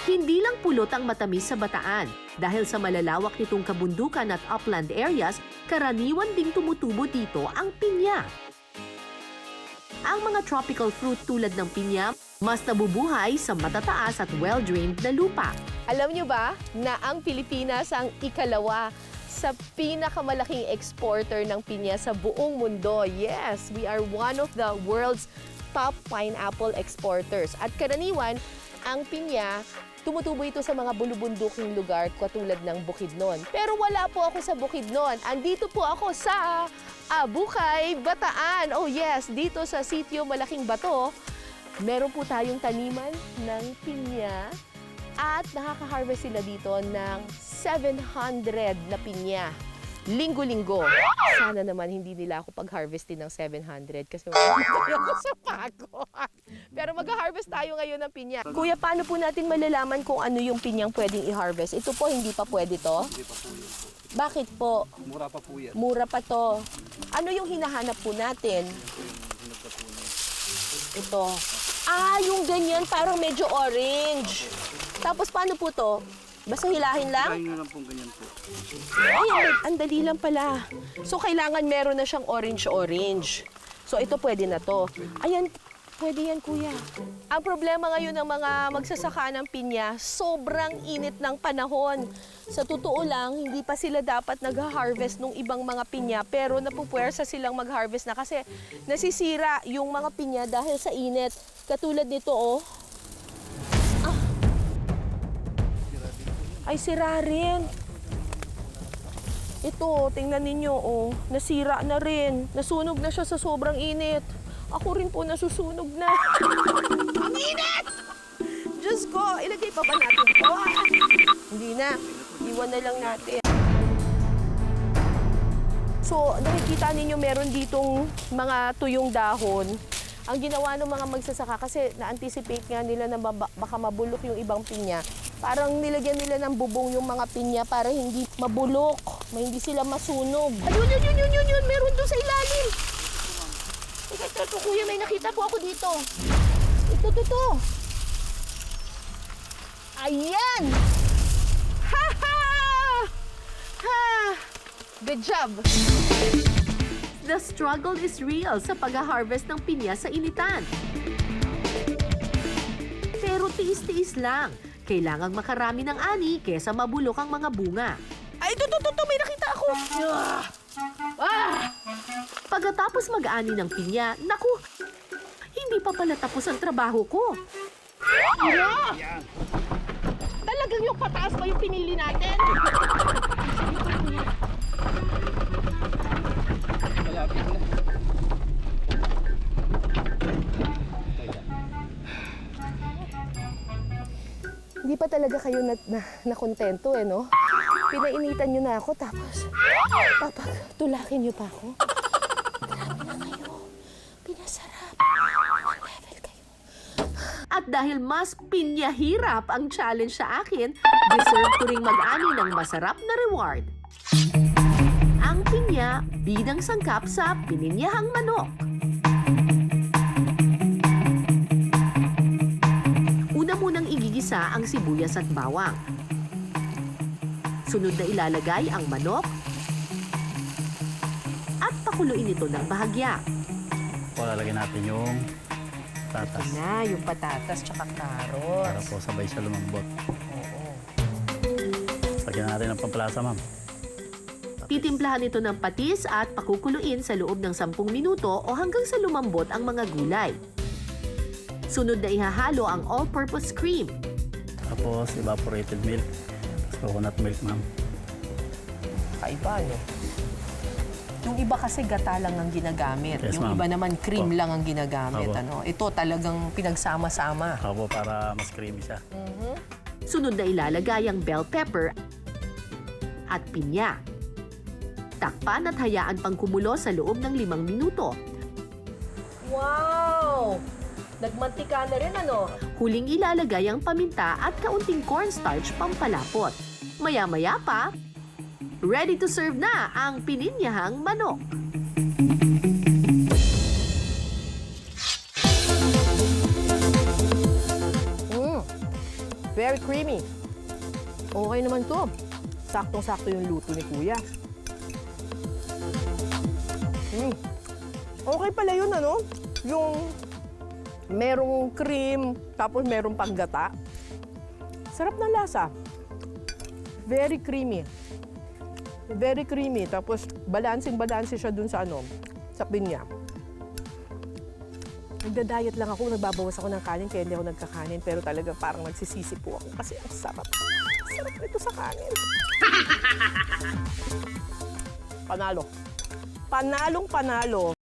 Hindi lang pulot ang matamis sa Bataan. Dahil sa malalawak nitong kabundukan at upland areas, karaniwan ding tumutubo dito ang pinya. Ang mga tropical fruit tulad ng pinya, mas nabubuhay sa matataas at well-drained na lupa. Alam niyo ba na ang Pilipinas ang ikalawa sa pinakamalaking exporter ng pinya sa buong mundo? Yes, we are one of the world's top pineapple exporters. At karaniwan, ang pinya, tumutubo ito sa mga bulubunduking lugar katulad ng Bukidnon. Pero wala po ako sa Bukidnon. Andito po ako sa Bukay, Bataan. Oh yes, dito sa sitio Malaking Bato, meron po tayong taniman ng pinya at nakaka-harvest sila dito ng 700 na pinya. Linggo-linggo. Sana naman hindi nila ako pag-harvestin ng 700 kasi ako sa pagod. Pero mag-harvest tayo ngayon ng pinya. Kuya, paano po natin malalaman kung ano yung pinyang pwedeng i-harvest? Ito po, hindi pa pwede to? Hindi pa po yun po. Bakit po? Mura pa po yan. Mura pa to. Ano yung hinahanap po natin? Hinag na po niya. Ito. Yung ganyan, parang medyo orange. Tapos paano po to? Basta hilahin lang? Kain nyo lang pong ganyan po. Ay, ang dali lang pala. So, kailangan meron na siyang orange-orange. So, ito pwede na to. Ayan, pwede yan, kuya. Ang problema ngayon ng mga magsasaka ng pinya, sobrang init ng panahon. Sa totoo lang, hindi pa sila dapat nag-harvest ng ibang mga pinya, pero napupuwersa silang mag-harvest na kasi nasisira yung mga pinya dahil sa init. Katulad nito, oh. Ay, sira rin. Ito, tingnan ninyo, oh. Nasira na rin. Nasunog na siya sa sobrang init. Ako rin po nasusunog na. Ang init! Diyos ko, ilagay pa ba natin ito? Hindi na. Iwan na lang natin. So, nakikita ninyo meron ditong mga tuyong dahon. Ang ginawa ng mga magsasaka, kasi na-anticipate nga nila na baka mabulok yung ibang pinya. Parang nilagyan nila ng bubong yung mga pinya para hindi mabulok, hindi sila masunog. Ayun, meron doon sa ilalim. Ito, kuya, may nakita po ako dito. Ito. Ayan! Good job! The struggle is real sa pag-harvest ng pinya sa initan. Pero tiis-tiis lang. Kailangang makarami ng ani kesa mabulok ang mga bunga. Ay, ito, may nakita ako! Pagkatapos mag-ani ng pinya, naku, hindi pa pala tapos ang trabaho ko. Yan. Talagang yung pataas pa yung pinili natin? Malapit na. Hindi pa talaga kayo na kontento no? Pinainitan nyo na ako, tapos papagtulakin nyo pa ako. Grabe na kayo. Pinasarap. Level kayo. At dahil mas pinyahirap ang challenge sa akin, deserve ko ring mag-ani ng masarap na reward. Ang pinya, bidang sangkap sa pininyahang manok. Una munang igigisa ang sibuyas at bawang. Sunod na ilalagay ang manok at pakuluin ito ng bahagya. Lalagyan natin yung tatas Yung patatas tsaka para carrots. po sabay siya lumambot. Oo. Lagyan natin ng pampalasa, ma'am. Titimplahan ito ng patis at pakukuluin sa loob ng 10 minuto o hanggang sa lumambot ang mga gulay. Sunod na ihahalo ang all-purpose cream. Tapos evaporated milk. Tapos coconut milk, ma'am. Kaiba, no? Yung iba kasi gata lang ang ginagamit. Yes, Yung ma'am. iba naman cream Opo. lang ang ginagamit. Opo. Ano? Ito talagang pinagsama-sama. Ako para mas creamy siya. Sunod na ilalagay ang bell pepper at pinya. Takpan at hayaan pang kumulo sa loob ng 5 minuto. Wow! Nagmantika na rin, ano? Huling ilalagay ang paminta at kaunting cornstarch pampalapot. Maya-maya pa, ready to serve na ang pininyahang manok. Very creamy. Okay naman to. Saktong-sakto yung luto ni Kuya. Okay pala yun, ano? Yung merong cream, tapos merong panggata. Sarap ng lasa. Very creamy. Very creamy. Tapos balansing-balanse siya dun sa ano, sa pinya. Nagda-diet lang ako, nagbabawas ako ng kanin, kaya hindi ako nagkakanin. Pero talaga parang nagsisisi po ako kasi ang sarap. Sarap nito sa kanin. Panalo. Panalong panalo